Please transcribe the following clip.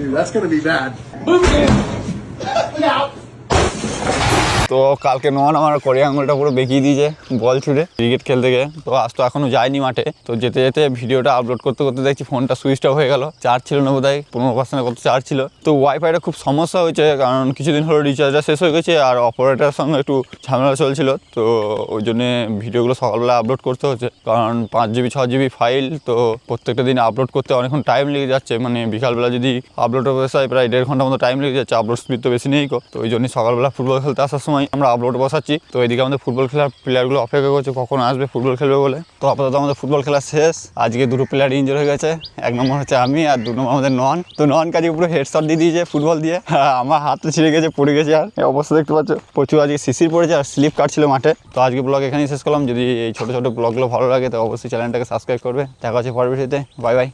Dude, that's gonna be bad. তো কালকে নন আমার কোরিয়া আঙুলটা পুরো বেঁকিয়ে দিয়েছে বল ছুটে ক্রিকেট খেলতে গিয়ে। তো আজ তো এখনো যায়নি মাঠে। তো যেতে যেতে ভিডিওটা আপলোড করতে করতে দেখছি ফোনটা সুইচ অফ হয়ে গেল। চার্জ ছিল না বোধহয়, 15% কত চার্জ ছিল। তো ওয়াইফাইটা খুব সমস্যা হয়েছে, কারণ কিছুদিন হলো রিচার্জটা শেষ হয়ে গেছে আর অপারেটারের সঙ্গে একটু ঝামেলা চলছিল। তো ওই জন্যে ভিডিওগুলো সকালবেলা আপলোড করতে হচ্ছে, কারণ 5 GB 6 GB ফাইল। তো প্রত্যেকটা দিন আপলোড করতে অনেকক্ষণ টাইম লেগে যাচ্ছে, মানে বিকালবেলা যদি আপলোড বসাই প্রায় 1.5 ঘন্টার মতো টাইম লেগে যাচ্ছে। আপলোড স্পিড তো বেশি নেই। তো ওই জন্যই সকালবেলা ফুটবল খেলতে আসার সময় আমরা আপলোড বসাচ্ছি। তো এদিকে আমাদের ফুটবল খেলার প্লেয়ারগুলো অপেক্ষা করছে কখন আসবে ফুটবল খেলবে বলে। তো আপাতত আমাদের ফুটবল খেলা শেষ। আজকে 2 প্লেয়ার ইনজোর হয়ে গেছে। 1 নম্বর হচ্ছে আমি আর 2 নম্বর আমাদের নন। তো নন কাজে পুরো হেডশট দিয়ে দিয়েছে ফুটবল দিয়ে। আমার হাতটা ছিঁড়ে গেছে, পড়ে গেছে। আর এই অবস্থা দেখতে পাচ্ছ, প্রচুর আজকে শিশির পড়েছে আর স্লিপ কাটছিল মাঠে। তো আজকে ব্লগ এখানেই শেষ করলাম। যদি এই ছোটো ছোটো ব্লগগুলো ভালো লাগে তো অবশ্যই চ্যানেলটাকে সাবস্ক্রাইব করবে। দেখা হচ্ছে পরের ভিডিওতে। Bye bye.